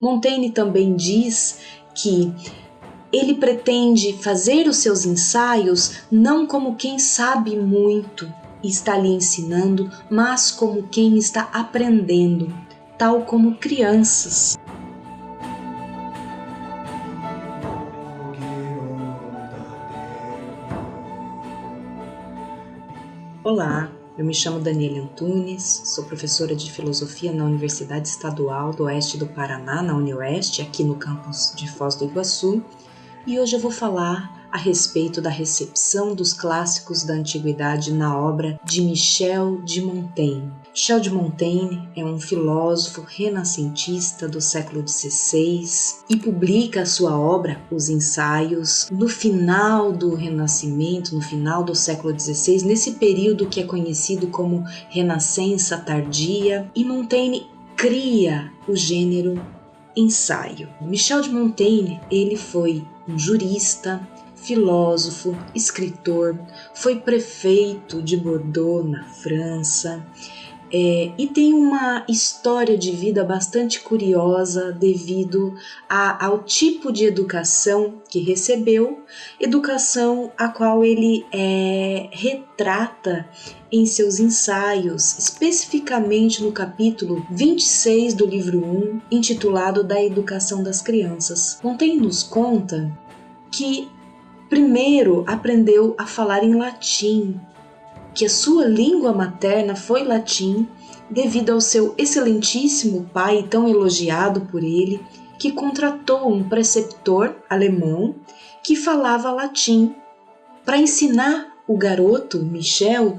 Montaigne também diz que ele pretende fazer os seus ensaios não como quem sabe muito e está lhe ensinando, mas como quem está aprendendo, tal como crianças. Olá, eu me chamo Daniele Antunes, sou professora de Filosofia na Universidade Estadual do Oeste do Paraná, na UniOeste, aqui no campus de Foz do Iguaçu, e hoje eu vou falar a respeito da recepção dos clássicos da antiguidade na obra de Michel de Montaigne. Michel de Montaigne é um filósofo renascentista do século XVI e publica a sua obra, Os Ensaios, no final do Renascimento, no final do século XVI, nesse período que é conhecido como Renascença Tardia, e Montaigne cria o gênero ensaio. Michel de Montaigne, ele foi um jurista, filósofo, escritor, foi prefeito de Bordeaux, na França, e tem uma história de vida bastante curiosa devido ao tipo de educação que recebeu, educação a qual ele retrata em seus ensaios, especificamente no capítulo 26 do livro 1, intitulado Da Educação das Crianças. Montaigne nos conta que primeiro aprendeu a falar em latim, que a sua língua materna foi latim, devido ao seu excelentíssimo pai, tão elogiado por ele, que contratou um preceptor alemão que falava latim para ensinar o garoto, Michel,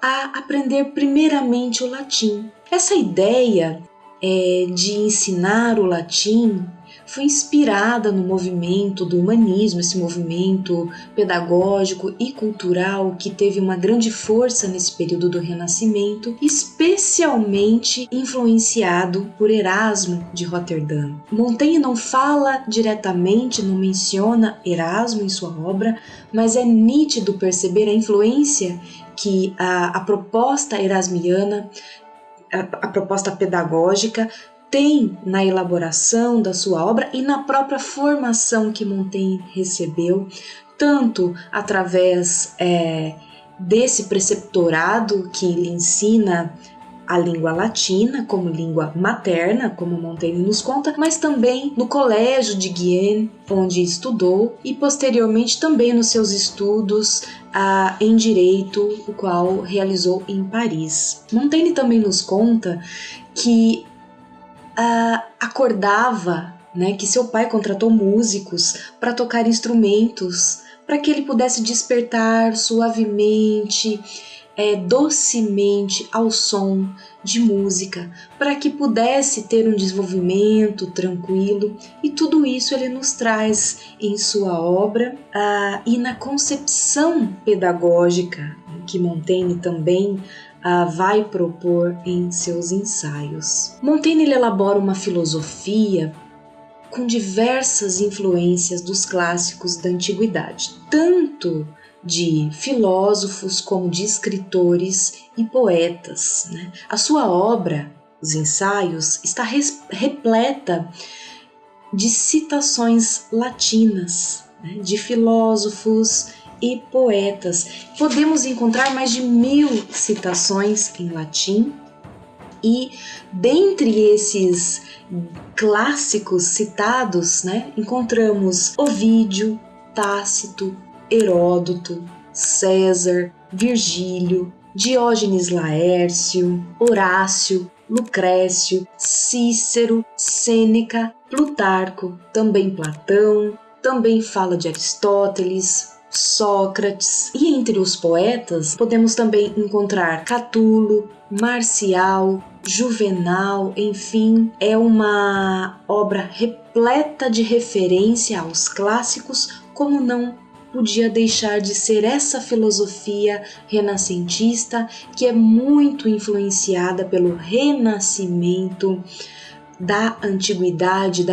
a aprender primeiramente o latim. Essa ideia de ensinar o latim foi inspirada no movimento do humanismo, esse movimento pedagógico e cultural que teve uma grande força nesse período do Renascimento, especialmente influenciado por Erasmo de Roterdã. Montaigne não fala diretamente, não menciona Erasmo em sua obra, mas é nítido perceber a influência que a proposta erasmiana, a proposta pedagógica, tem na elaboração da sua obra e na própria formação que Montaigne recebeu, tanto através desse preceptorado que lhe ensina a língua latina como língua materna, como Montaigne nos conta, mas também no colégio de Gien, onde estudou, e posteriormente também nos seus estudos em Direito, o qual realizou em Paris. Montaigne também nos conta que acordava, que seu pai contratou músicos para tocar instrumentos, para que ele pudesse despertar suavemente, docemente ao som de música, para que pudesse ter um desenvolvimento tranquilo, e tudo isso ele nos traz em sua obra e na concepção pedagógica que Montaigne também vai propor em seus ensaios. Montaigne elabora uma filosofia com diversas influências dos clássicos da antiguidade, tanto de filósofos como de escritores e poetas. A sua obra, Os Ensaios, está repleta de citações latinas, de filósofos e poetas. Podemos encontrar mais de 1000 citações em latim, e dentre esses clássicos citados, encontramos Ovídio, Tácito, Heródoto, César, Virgílio, Diógenes Laércio, Horácio, Lucrécio, Cícero, Sêneca, Plutarco, também Platão, também fala de Aristóteles, Sócrates, e entre os poetas podemos também encontrar Catulo, Marcial, Juvenal, enfim, é uma obra repleta de referência aos clássicos, como não podia deixar de ser essa filosofia renascentista que é muito influenciada pelo Renascimento da antiguidade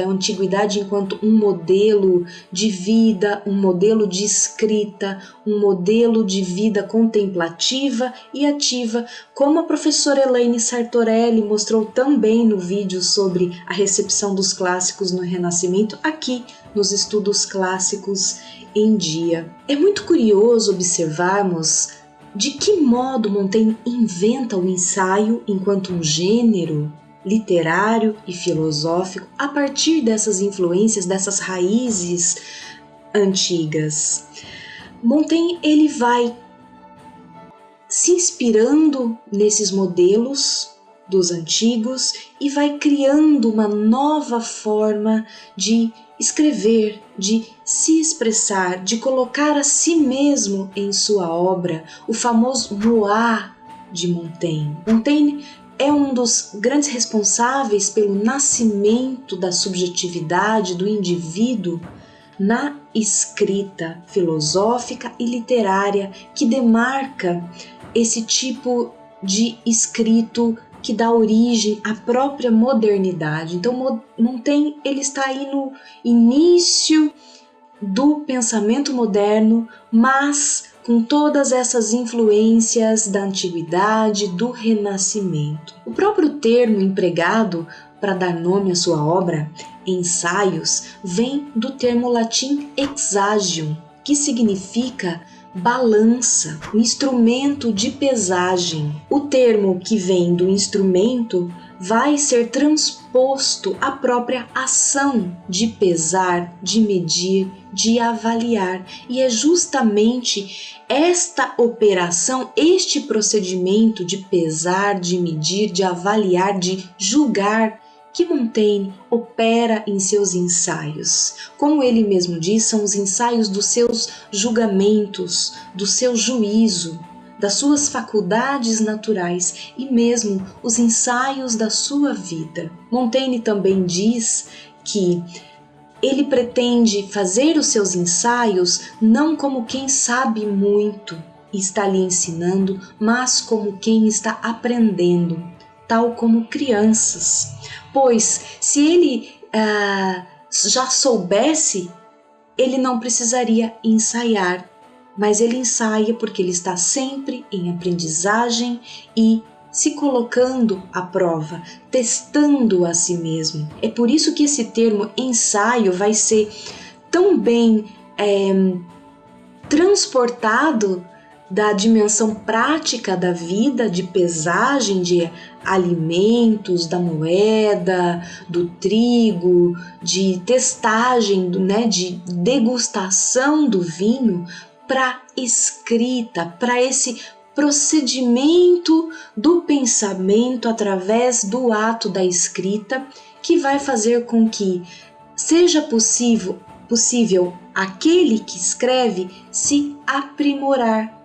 enquanto um modelo de vida, um modelo de escrita, um modelo de vida contemplativa e ativa, como a professora Elaine Sartorelli mostrou também no vídeo sobre a recepção dos clássicos no Renascimento, aqui nos Estudos Clássicos em Dia. É muito curioso observarmos de que modo Montaigne inventa o ensaio enquanto um gênero literário e filosófico a partir dessas influências, dessas raízes antigas. Montaigne ele vai se inspirando nesses modelos dos antigos e vai criando uma nova forma de escrever, de se expressar, de colocar a si mesmo em sua obra, o famoso moi de Montaigne. Montaigne é um dos grandes responsáveis pelo nascimento da subjetividade do indivíduo na escrita filosófica e literária que demarca esse tipo de escrito que dá origem à própria modernidade. Então, Montaigne ele está aí no início do pensamento moderno, mas com todas essas influências da antiguidade, do Renascimento. O próprio termo empregado para dar nome à sua obra, ensaios, vem do termo latim exagium, que significa balança, um instrumento de pesagem. O termo que vem do instrumento vai ser transposto à própria ação de pesar, de medir, de avaliar. E é justamente esta operação, este procedimento de pesar, de medir, de avaliar, de julgar, que Montaigne opera em seus ensaios. Como ele mesmo diz, são os ensaios dos seus julgamentos, do seu juízo, das suas faculdades naturais e mesmo os ensaios da sua vida. Montaigne também diz que ele pretende fazer os seus ensaios não como quem sabe muito e está lhe ensinando, mas como quem está aprendendo, tal como crianças. Pois se ele já soubesse, ele não precisaria ensaiar, mas ele ensaia porque ele está sempre em aprendizagem e se colocando à prova, testando a si mesmo. É por isso que esse termo ensaio vai ser tão bem transportado da dimensão prática da vida, de pesagem de alimentos, da moeda, do trigo, de testagem, de degustação do vinho, para escrita, para esse procedimento do pensamento através do ato da escrita, que vai fazer com que seja possível aquele que escreve se aprimorar,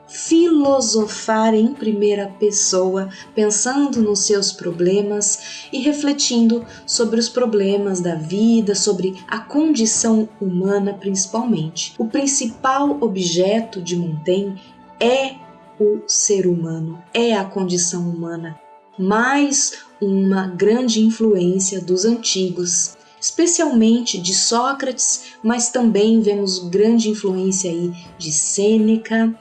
filosofar em primeira pessoa, pensando nos seus problemas e refletindo sobre os problemas da vida, sobre a condição humana principalmente. O principal objeto de Montaigne é o ser humano, é a condição humana, mais uma grande influência dos antigos, especialmente de Sócrates, mas também vemos grande influência aí de Sêneca,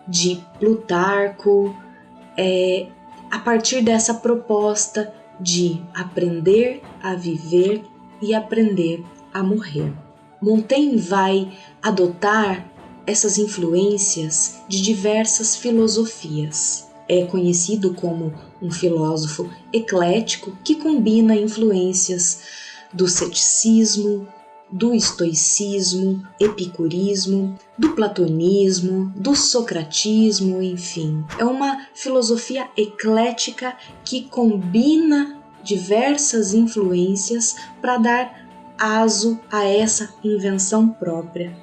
de Plutarco, a partir dessa proposta de aprender a viver e aprender a morrer. Montaigne vai adotar essas influências de diversas filosofias. É conhecido como um filósofo eclético que combina influências do ceticismo, do estoicismo, epicurismo, do platonismo, do socratismo, enfim. É uma filosofia eclética que combina diversas influências para dar aso a essa invenção própria,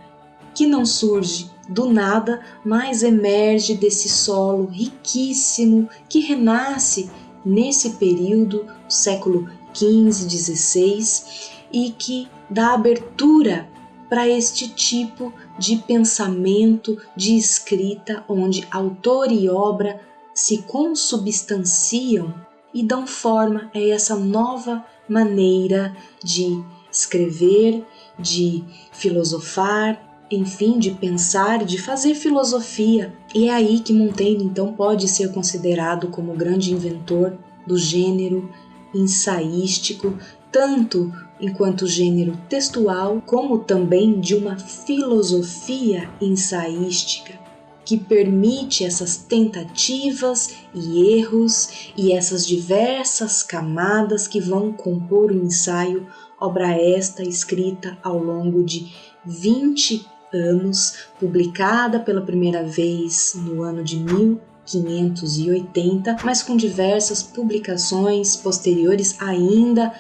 que não surge do nada, mas emerge desse solo riquíssimo que renasce nesse período, século XV, XVI, e que dá abertura para este tipo de pensamento, de escrita, onde autor e obra se consubstanciam e dão forma a essa nova maneira de escrever, de filosofar, enfim, de pensar, de fazer filosofia. E é aí que Montaigne, então, pode ser considerado como o grande inventor do gênero ensaístico, tanto enquanto gênero textual, como também de uma filosofia ensaística, que permite essas tentativas e erros e essas diversas camadas que vão compor o ensaio, obra esta escrita ao longo de 20 anos, publicada pela primeira vez no ano de 1580, mas com diversas publicações posteriores ainda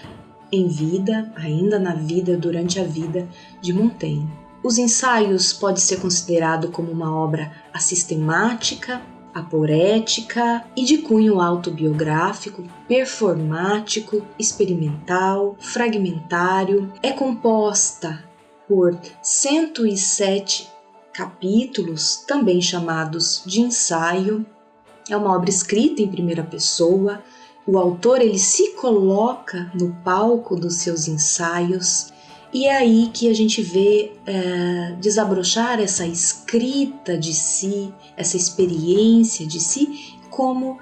em vida, ainda na vida, durante a vida de Montaigne. Os ensaios pode ser considerado como uma obra assistemática, aporética e de cunho autobiográfico, performático, experimental, fragmentário. É composta por 107 capítulos, também chamados de ensaio. É uma obra escrita em primeira pessoa. O autor ele se coloca no palco dos seus ensaios e é aí que a gente vê desabrochar essa escrita de si, essa experiência de si, como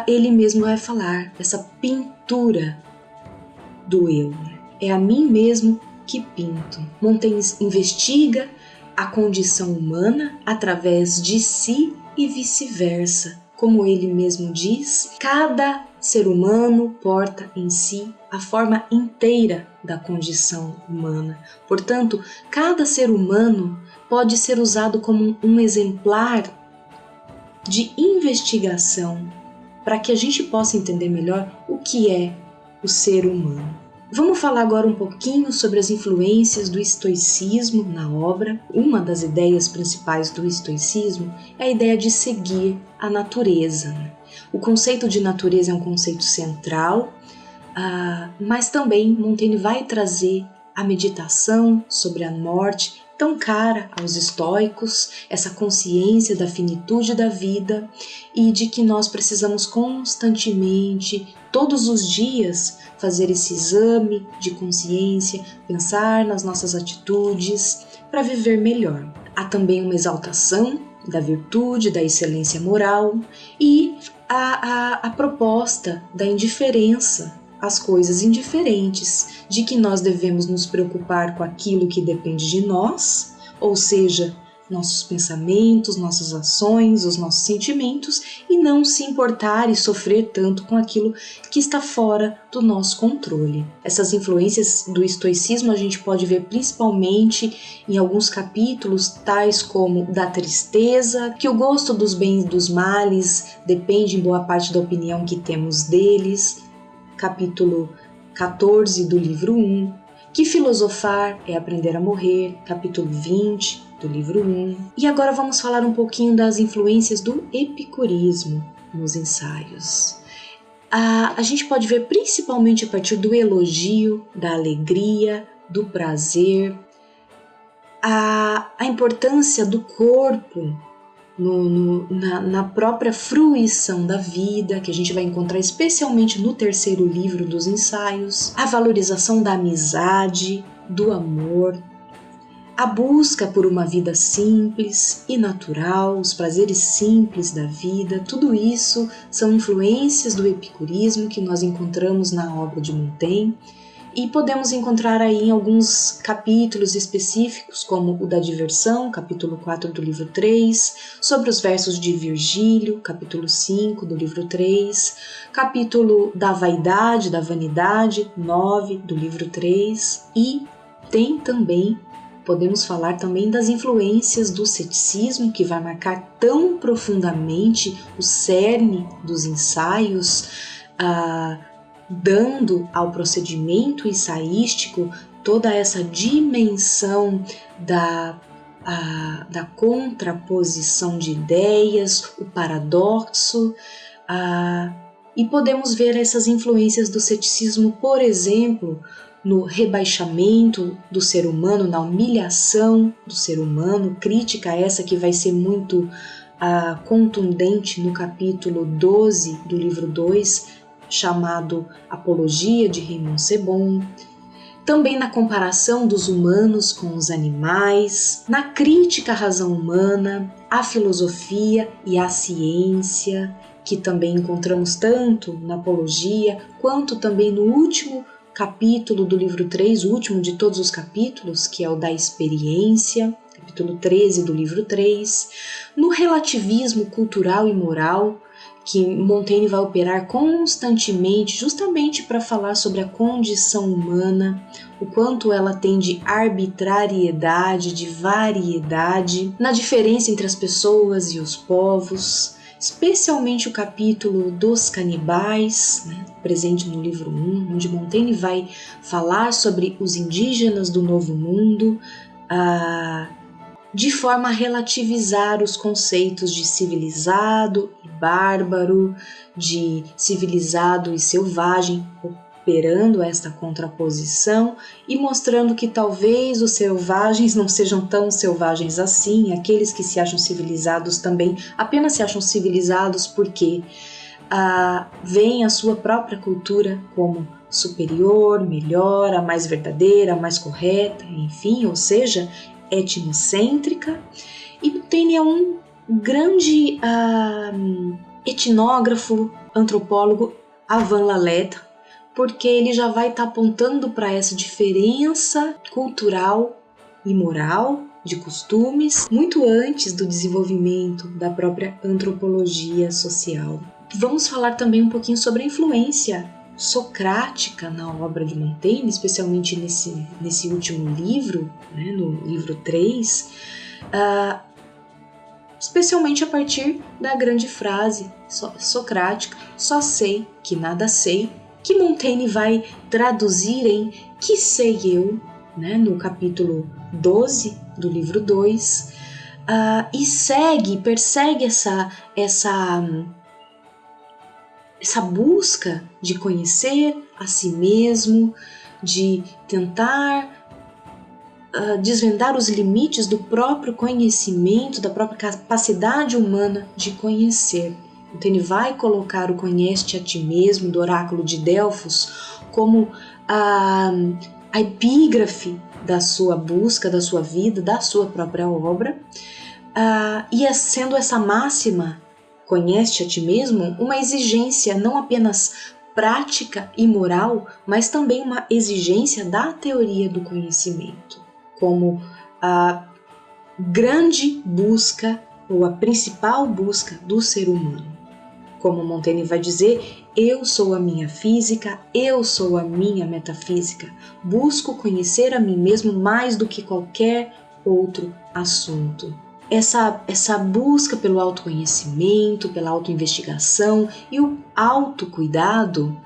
ele mesmo vai falar, essa pintura do eu. É a mim mesmo que pinto. Montaigne investiga a condição humana através de si e vice-versa. Como ele mesmo diz, cada ser humano porta em si a forma inteira da condição humana. Portanto, cada ser humano pode ser usado como um exemplar de investigação para que a gente possa entender melhor o que é o ser humano. Vamos falar agora um pouquinho sobre as influências do estoicismo na obra. Uma das ideias principais do estoicismo é a ideia de seguir a natureza. O conceito de natureza é um conceito central, mas também Montaigne vai trazer a meditação sobre a morte, tão cara aos estoicos, essa consciência da finitude da vida e de que nós precisamos constantemente, todos os dias, fazer esse exame de consciência, pensar nas nossas atitudes para viver melhor. Há também uma exaltação da virtude, da excelência moral e a proposta da indiferença às coisas indiferentes, de que nós devemos nos preocupar com aquilo que depende de nós, ou seja, nossos pensamentos, nossas ações, os nossos sentimentos, e não se importar e sofrer tanto com aquilo que está fora do nosso controle. Essas influências do estoicismo a gente pode ver principalmente em alguns capítulos, tais como da tristeza, que o gosto dos bens e dos males depende em boa parte da opinião que temos deles, capítulo 14 do livro 1, que filosofar é aprender a morrer, capítulo 20 do livro 1. E agora vamos falar um pouquinho das influências do epicurismo nos ensaios. A gente pode ver principalmente a partir do elogio, da alegria, do prazer, a importância do corpo na própria fruição da vida, que a gente vai encontrar especialmente no terceiro livro dos ensaios, a valorização da amizade, do amor, a busca por uma vida simples e natural, os prazeres simples da vida, tudo isso são influências do epicurismo que nós encontramos na obra de Montaigne e podemos encontrar aí em alguns capítulos específicos, como o da diversão, capítulo 4 do livro 3, sobre os versos de Virgílio, capítulo 5 do livro 3, capítulo da vaidade, da vanidade, 9 do livro 3, e tem também, podemos falar também das influências do ceticismo, que vai marcar tão profundamente o cerne dos ensaios, dando ao procedimento ensaístico toda essa dimensão da contraposição de ideias, o paradoxo, e podemos ver essas influências do ceticismo, por exemplo, no rebaixamento do ser humano, na humilhação do ser humano, crítica essa que vai ser muito contundente no capítulo 12 do livro 2, chamado Apologia, de Raymond Sebon, também na comparação dos humanos com os animais, na crítica à razão humana, à filosofia e à ciência, que também encontramos tanto na Apologia, quanto também no último capítulo do livro 3, o último de todos os capítulos, que é o da experiência, capítulo 13 do livro 3, no relativismo cultural e moral, que Montaigne vai operar constantemente, justamente para falar sobre a condição humana, o quanto ela tem de arbitrariedade, de variedade, na diferença entre as pessoas e os povos, especialmente o capítulo dos canibais, né, presente no livro 1, onde Montaigne vai falar sobre os indígenas do Novo Mundo, de forma a relativizar os conceitos de civilizado e bárbaro, de civilizado e selvagem, operando esta contraposição e mostrando que talvez os selvagens não sejam tão selvagens assim, aqueles que se acham civilizados também apenas se acham civilizados porque veem a sua própria cultura como superior, melhor, a mais verdadeira, a mais correta, enfim, ou seja, etnocêntrica. E Montaigne é um grande etnógrafo, antropólogo avant la lettre, porque ele já vai estar apontando para essa diferença cultural e moral de costumes muito antes do desenvolvimento da própria antropologia social. Vamos falar também um pouquinho sobre a influência socrática na obra de Montaigne, especialmente nesse último livro, né, no livro 3, especialmente a partir da grande frase socrática, só sei que nada sei, que Montaigne vai traduzir em que sei eu, né, no capítulo 12 do livro 2, e persegue essa busca de conhecer a si mesmo, de tentar desvendar os limites do próprio conhecimento, da própria capacidade humana de conhecer. Então ele vai colocar o conhece-te a ti mesmo do oráculo de Delfos como a epígrafe da sua busca, da sua vida, da sua própria obra, e sendo essa máxima, conhece-te a ti mesmo, uma exigência não apenas prática e moral, mas também uma exigência da teoria do conhecimento, como a grande busca ou a principal busca do ser humano. Como Montaigne vai dizer, eu sou a minha física, eu sou a minha metafísica, busco conhecer a mim mesmo mais do que qualquer outro assunto. Essa busca pelo autoconhecimento, pela autoinvestigação e o autocuidado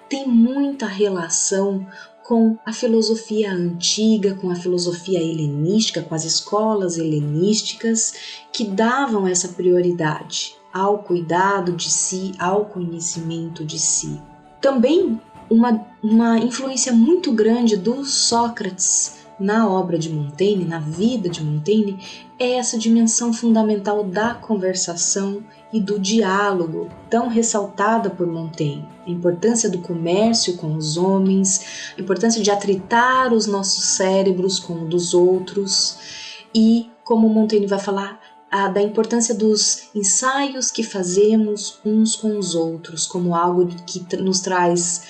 tem muita relação com a filosofia antiga, com a filosofia helenística, com as escolas helenísticas que davam essa prioridade ao cuidado de si, ao conhecimento de si. Também uma influência muito grande do Sócrates na obra de Montaigne, na vida de Montaigne, é essa dimensão fundamental da conversação e do diálogo, tão ressaltada por Montaigne. A importância do comércio com os homens, a importância de atritar os nossos cérebros com o dos outros, e como Montaigne vai falar, da importância dos ensaios que fazemos uns com os outros, como algo que nos traz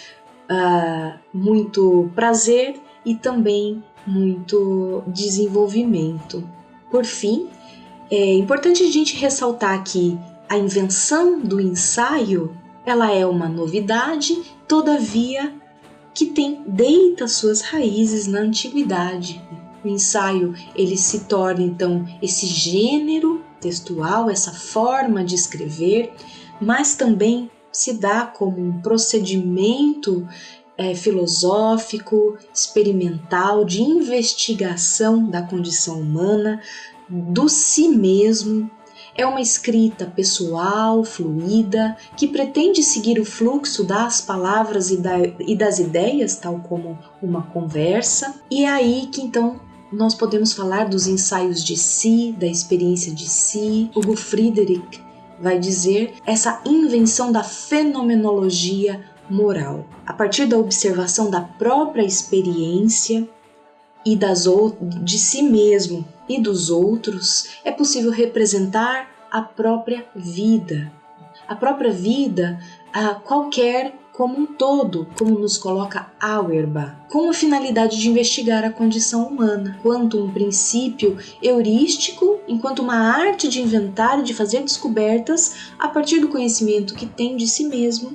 muito prazer e também muito desenvolvimento. Por fim, é importante a gente ressaltar que a invenção do ensaio, ela é uma novidade, todavia que deita suas raízes na antiguidade. O ensaio, ele se torna então esse gênero textual, essa forma de escrever, mas também se dá como um procedimento filosófico, experimental, de investigação da condição humana, do si mesmo. É uma escrita pessoal, fluida, que pretende seguir o fluxo das palavras e das ideias, tal como uma conversa. E é aí que então nós podemos falar dos ensaios de si, da experiência de si. Hugo Friedrich vai dizer essa invenção da fenomenologia moral. A partir da observação da própria experiência e de si mesmo e dos outros, é possível representar a própria vida. A própria vida, qualquer como um todo, como nos coloca Auerbach, com a finalidade de investigar a condição humana, quanto um princípio heurístico, enquanto uma arte de inventar e de fazer descobertas a partir do conhecimento que tem de si mesmo,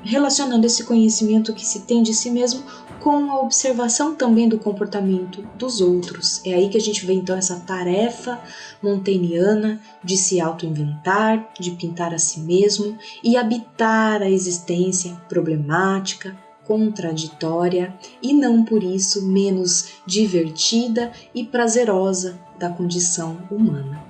relacionando esse conhecimento que se tem de si mesmo com a observação também do comportamento dos outros. É aí que a gente vê então essa tarefa montaigniana de se auto-inventar, de pintar a si mesmo e habitar a existência problemática, contraditória e não por isso menos divertida e prazerosa da condição humana.